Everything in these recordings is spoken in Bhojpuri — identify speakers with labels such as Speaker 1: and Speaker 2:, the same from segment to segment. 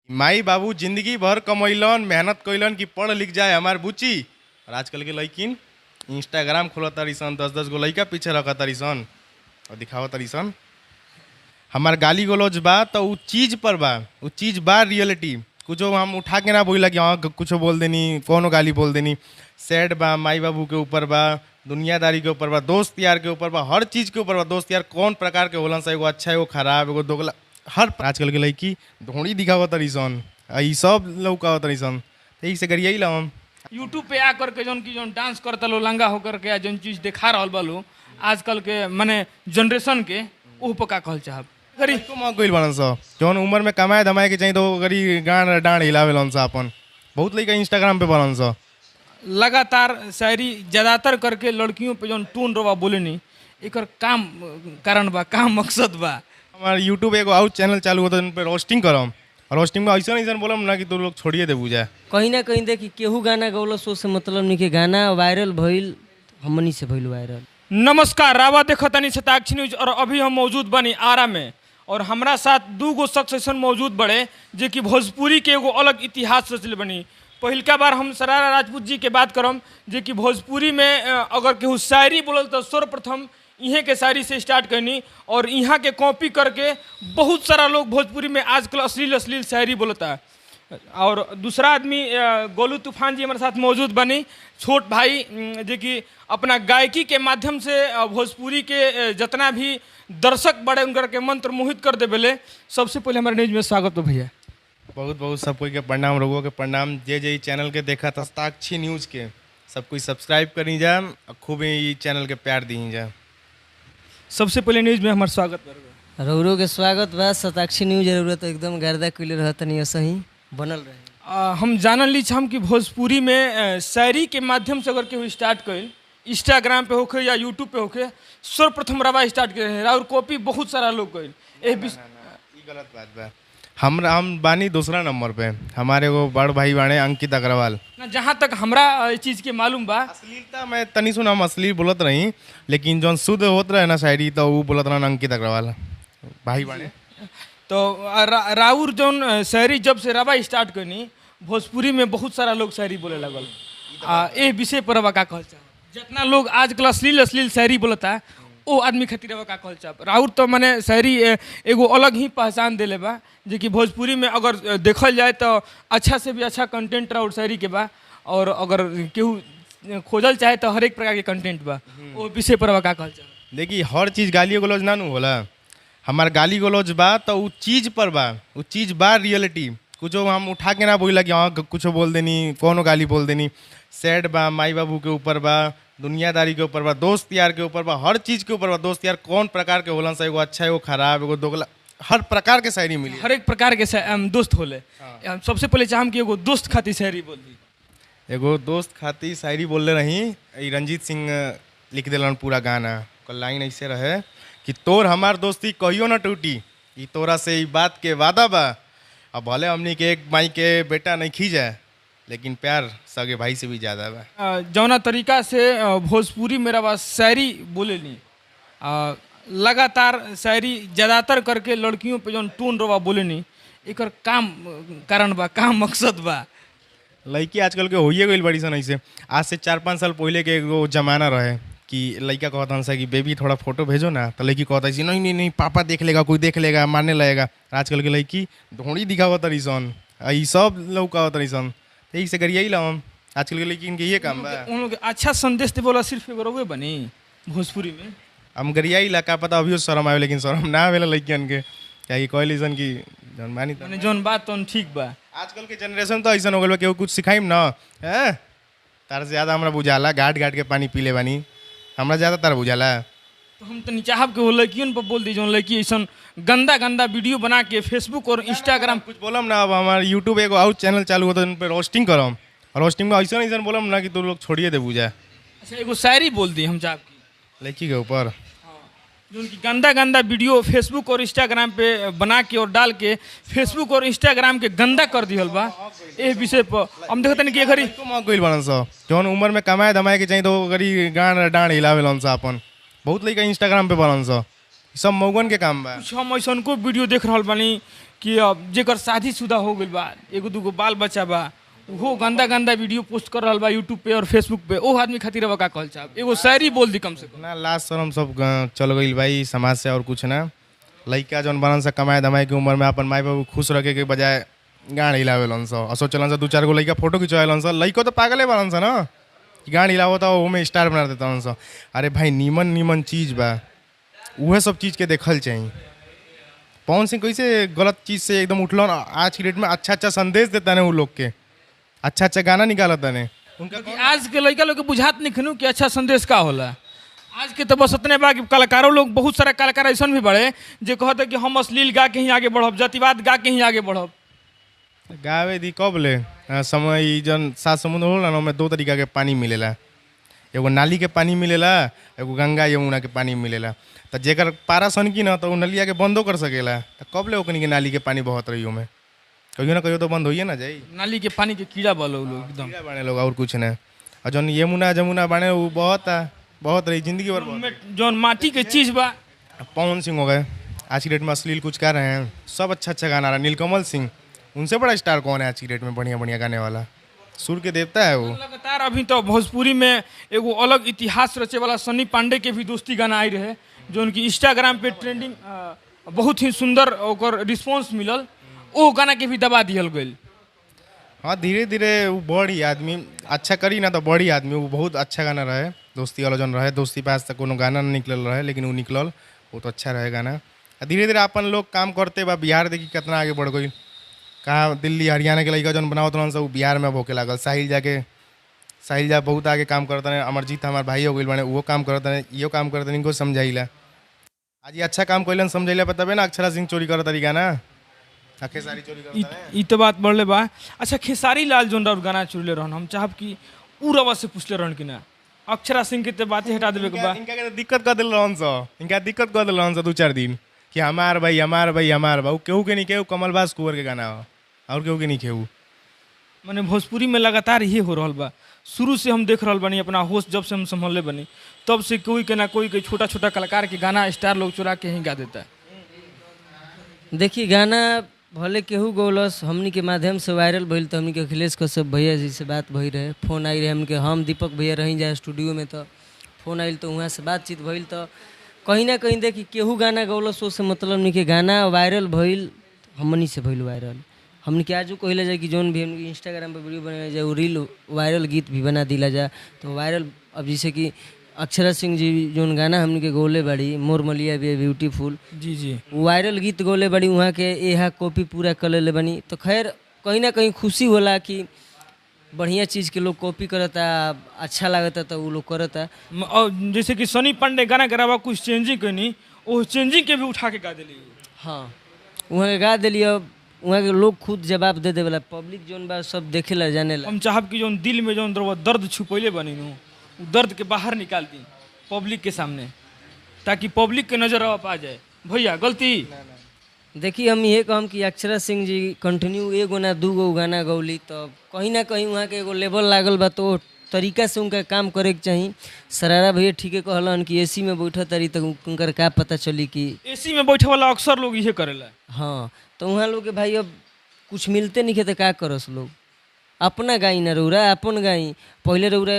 Speaker 1: माई बाबू जिंदगी भर कमैलन मेहनत कैलन कि पढ़ लिख जाए हमार बुची। और आजकल के लड़किन इंस्टाग्राम खोल तारी सन, 10-10 गो लड़का पीछे रख तारी सन और दिखावा तारी सन। हमार गाली गलौज बा तो उ चीज़ पर बा, उ चीज़ बा रियलिटी। कुछो हम उठा के ना बोला कि हाँ कुछो बोल देनी, कोनो गाली बोल देनी। सैड बा, माई बाबू के ऊपर बा, दुनियादारी के ऊपर बा, दोस्त यार के ऊपर बा, हर चीज़ के ऊपर बा। दोस्त यार कौन प्रकार के होलन सा, एगो अच्छा एगो खराब एगो दोगला, हर आजकल के लड़की ढोड़ी दिखावा तरी सन, ई सब लौका तरी सन। यही से करिए ला हम
Speaker 2: यूट्यूब पे आ करके जौन की जौन डांस करता लो लंगा होकर के जौन चीज दिखा रहल बा लो आजकल के माने जनरेशन के ओह पर का कहल चाहब गरी
Speaker 1: को मौक गइल बनन सा। जौन उम्र में कमाए धमाए के चाहिए तो गरी गान डांड हिलावेलन सा अपन। बहुत लड़का इंस्टाग्राम पे बनन सा।
Speaker 2: लगातार शायरी ज्यादातर करके लड़कियों पे जौन टून रवा बोलेनी एकर काम कारण बा, काम मकसद बा।
Speaker 1: हमार यूट्यूब एगो आउट चैनल चालू होता है, उन पे रोस्टिंग करम और रोस्टिंग में ऐसा ऐसा बोलम ना कि तू लोग छोड़िए दे बुझा।
Speaker 3: कहीं ना कहीं देखी केहू गाना गौल सो से मतलब नहीं कि गाना वायरल भइल हमनी से भइल वायरल।
Speaker 2: नमस्कार, रावा देखतानी शताक्षी न्यूज और अभी हम मौजूद बनी आरा में और हमरा साथ दू गो शख्स ऐसन मौजूद बड़े जे कि भोजपुरी के एगो अलग इतिहास रचले बनी। पहिलका बार हम सरारा राजपूत जी के बात करम जे कि भोजपुरी में अगर केहू शायरी बोलल तो सर्वप्रथम इहे के शायरी से स्टार्ट करनी और यहाँ के कॉपी करके बहुत सारा लोग भोजपुरी में आजकल अश्लील अश्लील शायरी बोलता है। और दूसरा आदमी गोलू तूफान जी हमारे साथ मौजूद बनी, छोट भाई जो कि अपना गायकी के माध्यम से भोजपुरी के जितना भी दर्शक बड़े उनकर के मंत्र मोहित कर दे बेले। सबसे पहले हमारे न्यूज में स्वागत हो भैया।
Speaker 1: बहुत बहुत सब कोई के प्रणाम, लोगों के प्रणाम। जे जे चैनल के देखा शताक्षी न्यूज़ के सब कोई सब्सक्राइब करी जा, खूब ही चैनल के प्यार दी जा।
Speaker 2: सबसे पहले न्यूज में हमारा स्वागत बा।
Speaker 3: रौरो के स्वागत बा। शताक्षी न्यूज जरूरत एकदम गर्दा कइले रहत नहीं सही बनल रहे।
Speaker 2: हम जानल ली हम कि भोजपुरी में शायरी के माध्यम से अगर केहू स्टार्ट करें इंस्टाग्राम पे होके या यूट्यूब पे होके सर्वप्रथम रवा स्टार्ट करे और कॉपी बहुत सारा लोग करें।
Speaker 1: गलत बात बा। हम बानी दूसरा नंबर पे, हमारे वो बड़ भाई बाने अंकित अग्रवाल।
Speaker 2: ना जहाँ तक हमरा इस चीज़ के मालूम बा,
Speaker 1: अश्लीलता मैं तनी सुन हम अश्लील बोलत रही, लेकिन जौन शुद्ध होत रहे ना शायरी तो वो बोलत रहा अंकित अग्रवाल भाई बाने।
Speaker 2: तो राउर जौन शायरी जब से रवा स्टार्ट करनी भोजपुरी में बहुत सारा लोग शायरी बोले लगल। ए विषय पर रवा का कहल चाह, जितना लोग आजकल अश्लील अश्लील शायरी बोलता ओ आदमी खातिर रवा का कहल चाह। राउर तो मैंने शायरी एगो अलग ही पहचान देले बा जो कि भोजपुरी में अगर देखल जाए तो अच्छा से भी अच्छा कंटेंट राउर शायरी के बा और अगर केहू खोजल चाहे तो हर एक प्रकार के कंटेंट बा। वो विषय पर रवा का कहल चाह।
Speaker 1: देखिए हर चीज़ गाली गलौज ना नु होला। हमार गाली गलौज बा तो उ चीज़ पर बा, उ चीज़ बा रियलिटी। कुछो हम उठा के ना बोला कि हाँ कुछो बोल देनी, कोनो गाली बोल देनी। सैड बा, माई बाबू के ऊपर बा, दुनियादारी के ऊपर बा, दोस्त यार के ऊपर बा, हर चीज़ के ऊपर बा। दोस्त यार कौन प्रकार के होलन सा, एगो अच्छा एगो खराब एगो दोगला, हर प्रकार के शायरी मिली,
Speaker 2: हर एक प्रकार के दोस्त होले। सबसे पहले चाहम कि एगो दोस्त खातिर शायरी बोल दी।
Speaker 1: एगो दोस्त खातिर शायरी बोलले रही। रंजीत सिंह लिख दिलन पूरा गाना। कल लाइन ऐसे रहे कि तोर हमार दोस्ती कहियो ना टूटी, ई तोरा से ई बात के वादा बा। अब भले हमनी के एक माई के बेटा नहीं खी जाए, लेकिन प्यार सगे भाई से भी ज़्यादा बा।
Speaker 2: जौना तरीका से भोजपुरी मेरा बा शायरी बोले नी लगातार शायरी ज़्यादातर करके लड़कियों पे जौन टून रवा बोले नी एकर काम कारण बा, काम मकसद बा।
Speaker 1: लड़की आजकल के होइए गई बड़ी सन ऐसे। आज से 4-5 साल पहले के एगो जमाना रहे कि लड़का कहता सा कि बेबी थोड़ा फोटो भेजो ना, तो लड़की कहता है नहीं नहीं नहीं पापा देख लेगा, कोई देख लेगा, मारने लगेगा। आजकल के लड़की ढोड़ी दिखावा तरी सन, ई सब लौका तरी सन। यही से करिए ला हम। आजकल के लड़की इनके ये काम बा।
Speaker 2: उन लोग अच्छा संदेश दे बोला सिर्फ एगो रउए बनी भोजपुरी में।
Speaker 1: हम गरिया ला का पता अभी शर्म आवे, लेकिन शर्म ना आवेला लड़कियन के क्या कि कहली सन कि जौन मानी
Speaker 2: माने जौन बात तौन ठीक बा।
Speaker 1: आजकल के जनरेशन तो ऐसा हो गल बा कि कुछ सिखाइम ना है तार से ज़्यादा हमरा बुझाला। घाट घाट के पानी पी ले बानी, हमरा ज़्यादा तार बुझाला।
Speaker 2: तो हम तो चाहब कि वो लड़कियों पर बोल दी जौन लड़की ऐसा गंदा गंदा वीडियो बना के फेसबुक और इंस्टाग्राम
Speaker 1: कुछ बोलम ना। अब हमारे यूट्यूब एगो आउट चैनल चालू होता है, उन पर रोस्टिंग करम और रोस्टिंग में ऐसा ऐसा बोलम ना कि तू लोग छोड़िए दे बुझा।
Speaker 2: अच्छा एगो शायरी बोल दी हम चाहब की
Speaker 1: लड़की के ऊपर
Speaker 2: जो उनकी गंदा गंदा वीडियो फेसबुक और इंस्टाग्राम पे बना के और डाल के फेसबुक और इंस्टाग्राम के गंदा कर दिहल बा। ए विषय पर हम देखते नहीं कि घड़ी
Speaker 1: मौक गइल बनन सा। जौन उम्र में कमाए धमाए के चाहिए तो गरी गान डांड हिलावेलन सा अपन। बहुत लड़का इंस्टाग्राम पे बनन सा। ई सब मौगन के काम बा।
Speaker 2: कुछ हम ऐसा को वीडियो देख रहा बानी कि अब जेकर शादीशुदा हो गइल बा, एगो दूगो बाल बच्चा बा, वो गंदा गंदा वीडियो पोस्ट कर रहा बा यूट्यूब पे और फेसबुक पे। ओ आदमी खातिर अब का कहल चाहब, एगो शायरी बोल दी कम से कम।
Speaker 1: ना लाज शरम सब चल गई भाई समाज से, और कुछ ना। लइका जौन बनन से कमाए धमाए के उम्र में अपन माई बाबू खुश रखे के बजाय गाड़ हिलावेलन स, असो चलन से 2-4 गो लइका फोटो खिंचवावेलन स। लइको तो पागले बनन स ना कि गाड़ हिलावो तो ओमे स्टार बना देता स। अरे भाई नीमन नीमन चीज बा, उहे सब चीज के देखल चाहिए। पवन सिंह कैसे गलत चीज से एकदम उठलन, आज की डेट में अच्छा अच्छा संदेश देता ने वो लोग के, अच्छा अच्छा गाना निकालता ने उनका।
Speaker 2: क्योंकि आज के लड़का लोग के बुझात नहीं खनू कि अच्छा संदेश का होला। आज के तो बस उतने बा कि कलाकारों लोग, बहुत सारा कलाकार ऐसा भी बड़े जो कहते कि हम अश्लील गा के ही आगे बढ़ब, जातिवाद गा के ही आगे बढ़ब।
Speaker 1: गावे दी कब ले समय ई जन 7 समुद्र होला ना, ओमे 2 तरीका के पानी मिलेला। एगो नाली के पानी मिलेला, एगो गंगा यमुना के पानी मिलेला। तो जेकर पारा सनकी ना तो उ नलिया के बंदो कर सकेला। तो कब ले ओकनी के नाली के पानी बहत रही ओमे, कहियो ना कहियो तो बंद होइए ना जाई।
Speaker 2: नाली के पानी के कीड़ा बोलो लोग एकदम।
Speaker 1: कीड़ा बाने लोग और कुछ ना। और जौन यमुना जमुना बाने वो बहुत रही जिंदगी भर बहुत।
Speaker 2: जौन माटी के चीज बा।
Speaker 1: पवन सिंह हो गए, आज की डेट में अश्लील कुछ कर रहे हैं, सब अच्छा अच्छा गाना रहा। नीलकमल सिंह, उनसे बड़ा स्टार कौन है आज की डेट में बढ़िया बढ़िया गाने वाला? सुर के देवता है वो।
Speaker 2: लगातार अभी तो भोजपुरी में एगो अलग इतिहास रचे वाला सन्नी पांडे के भी दोस्ती गाना आई रहे, जो उनकी इंस्टाग्राम पे ट्रेंडिंग बहुत ही सुंदर ओकर रिस्पॉन्स मिलल। ओ गाना के भी दबा दियल गई।
Speaker 1: हाँ धीरे धीरे वो बढ़ी आदमी अच्छा करी ना तो बढ़ी आदमी। वो बहुत अच्छा गाना रहे, दोस्ती वाला जौन रहे। दोस्ती पे आज तक कोनो गाना नहीं निकलल रहे, लेकिन वो निकलल, वो तो अच्छा रहे गाना। धीरे धीरे अपन लोग काम करते बा। बिहार देखी कितना आगे बढ़ गई। कहाँ दिल्ली हरियाणा के लड़का जौन बनावत रहन सब बिहार में भोके लागल। साहिल जा बहुत आगे काम करता है। अमरजीत हमार भाई हो गई बने, वो काम करता है, इहो काम करता है, इनको समझाइला। आज ये अच्छा काम कैलन समझाइला, बताबे ना अक्षरा सिंह चोरी करता रही गाना, खेसारी चोरी करता है।
Speaker 2: ई तो बात बढ़ले बा। अच्छा खेसारी लाल जोन और गाना चुरले रहन, हम चाहब कि पूरा से पूछले रहन कि ना अक्षरा सिंह के तो बातें हटा देवे के बा।
Speaker 1: इनका के दिक्कत कर दिल रहन स, इनका दिक्कत कर दिल रहन स 2-4 दिन कि हमार भाई हमार भाई हमार भाई। केहू के नहीं केहू कमलबाज कुंवर के गाना हो, और केहू के नहीं केहू।
Speaker 2: माने भोजपुरी में लगातार ये हो रहा बा। शुरू से हम देख रहा बनी, अपना होश जब से हम संभाले बनी तब से कोई के ना कोई के छोटा छोटा कलाकार के गाना स्टार लोग चुरा के ही गा देता है।
Speaker 3: देखिए गाना भले केहू गौलस, हमनी के माध्यम से वायरल भइल। तो हमनी के अखिलेश कश्यप भैया जी से बात भई रहे, फोन आई रहे हमके। हम दीपक भैया रही जाए स्टूडियो में, तो फोन आइल तो वहाँ से बातचीत भइल। तो कहीं ना कहीं देखी केहू गाना गौलस से मतलब हमनी के गाना वायरल भइल, हमनी से भइल वायरल। हमने के आजू कहला जाए कि जोन भी हम इंस्टाग्राम पर वीडियो बनाया जाए वो रील वायरल गीत भी बना दिला जाए तो वायरल। अब जैसे कि अक्षरा सिंह जी जोन गाना हमने के गोले बड़ी मोर मलिया भी ब्यूटीफुल,
Speaker 2: जी जी
Speaker 3: वायरल गीत गोले बड़ी, वहाँ के यहाँ कॉपी पूरा कर ले बनी। तो खैर कहीं ना कहीं खुशी होला कि बढ़िया चीज़ के लोग कॉपी करता, अच्छा लगता तो वो लोग करता।
Speaker 2: और जैसे कि सनी पांडे गाना करावा कुछ चेंजिंग करनी, वो चेंजिंग के भी उठा के गा दिली।
Speaker 3: हाँ वहाँ के गा दिली। अब वहाँ के लोग खुद जवाब दे देवेला, पब्लिक जोन बा सब देखेला जानेला।
Speaker 2: हम चाहब कि जोन दिल में जोन दर्द छुपैले बनी नु, उ दर्द के बाहर निकाल दी पब्लिक के सामने, ताकि पब्लिक के नजर आ जाए। भैया गलती
Speaker 3: देखिए हम ये कहम कि अक्षरा सिंह जी कंटिन्यू एगो ना दूगो गाना गौली, तो कहीं ना कहीं वहाँ के एगो लेवल लागल बा, तो तरीका से उनका काम करे के चाहिए। सरारा भैया ठीके कहलन कि एसी में बैठा तारी तो उनकर का पता चली कि
Speaker 2: एसी में बैठे वाला अक्सर लोग इहे करेला।
Speaker 3: हाँ तो वहाँ लोग के भाई अब कुछ मिलते नहीं खे तो का करस लोग, अपना गाई ना रौरा अपन गाई। पहले रौरा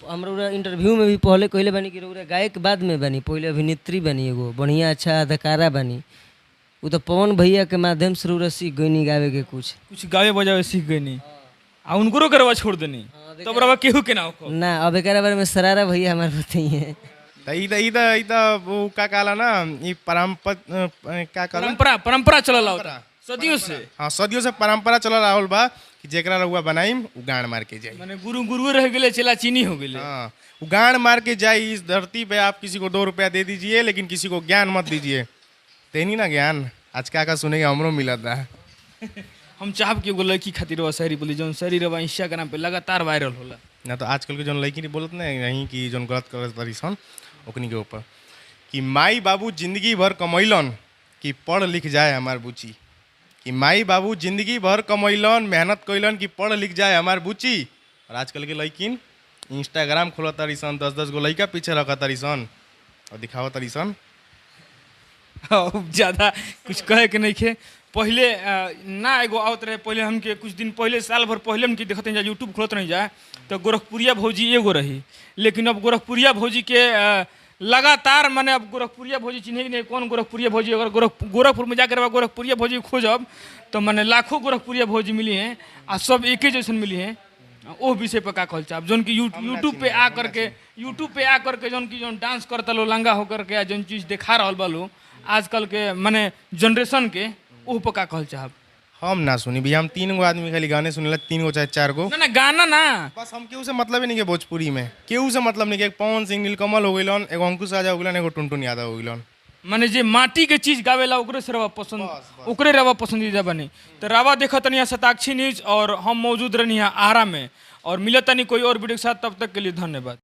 Speaker 3: हम रौरा इंटरव्यू में भी पहले कहले बानी कि रौरा गायक बाद में बानी, पहले अभिनेत्री बानी, एगो बढ़िया अच्छा अदाकारा बानी। वो तो पवन भैया के माध्यम से रौरा सीख गई गावे के, कुछ
Speaker 2: गावे बजावे सीख गई नहीं, आ उनको करवा छोड़ देनी, तब रवा केहू के ना हो
Speaker 3: ना। अब एक बारे में सरारा भैया हमारे बताइए।
Speaker 1: वो का कहला ना, ये
Speaker 2: परंपरा चलल होता सदियों से।
Speaker 1: हाँ सदियों से परंपरा चल रहा बा कि जेकरा रहुआ बनाइम उ गाड़ मार के जाई।
Speaker 2: माने गुरु रह गेले, चला चीनी हो गेले।
Speaker 1: हाँ उ गाड़ मार के जाई। इस धरती पे आप किसी को 2 रुपया दे दीजिए, लेकिन किसी को ज्ञान मत दीजिए। तेनी ना ज्ञान आज का सुनेंगे हमरो मिला था।
Speaker 2: हम चाहब कि एगो लड़की खातिर वो शायरी बोली, जौन शायरी रवा इंस्टाग्राम पे लगातार वायरल होला
Speaker 1: ना। तो आजकल के जौन लड़की नहीं बोलत ना यहीं की जौन गलत करत तारी सन ओकनी के ऊपर कि माई बाबू जिंदगी भर कमैलन कि पढ़ लिख जाए हमार बुची, कि माई बाबू जिंदगी भर कमैलन मेहनत कैलन कि पढ़ लिख जाए हमार बुची। और आजकल के लड़किन इंस्टाग्राम खोलत तारी सन, 10-10 गो लड़का पीछे रखत तारी सन और दिखावत तारी सन
Speaker 2: ज़्यादा कुछ कहे के नहीं खे। पहले ना एगो आवत रहे, पहले हमके कुछ दिन पहले साल भर पहले हमके देखते हैं यूट्यूब खोलत नहीं जाए तो गोरखपुरिया भौजी एगो रही, लेकिन अब गोरखपुरिया भौजी के लगातार माने अब गोरखपुरिया भौजी चिन्हे नहीं कौन गोरखपुरिया भौजी, अगर गोरखपुर में जाकर गोरखपुरिया भौजी खोजब तो माने लाखों गोरखपुरिया भौजी मिली हैं और सब एक ही जैसन मिली हैं। वो विषय पर का कहल चाहब जौन की यूट्यूब पे आ करके जौन डांस करता लो लंगा होकर के जौन चीज़ दिखा रहा बा लो आजकल के माने जनरेशन के, वो पर का कहल चाहब।
Speaker 1: हम ना सुनी भैया, हम 3 गो आदमी खाली गाने सुनेला, 3 गो चाहे 4 गो।
Speaker 2: ना गाना ना,
Speaker 1: बस हम केहू से मतलब ही नहीं के भोजपुरी में, केहू से मतलब नहीं के। पवन सिंह नीलकमल हो गइलन, एगो अंकुश राजा हो गइलन, एगो टुनटुन यादव हो गइलन।
Speaker 2: माने जे माटी के चीज गावेला ओकरे से रवा पसंद, ओकरे रवा पसंदीदा बनी। तो रवा देखा तनी शताक्षी न्यूज और हम मौजूद रहनी है आरा में, और मिलत तनी कोई और वीडियो के साथ, तब तक के लिए धन्यवाद।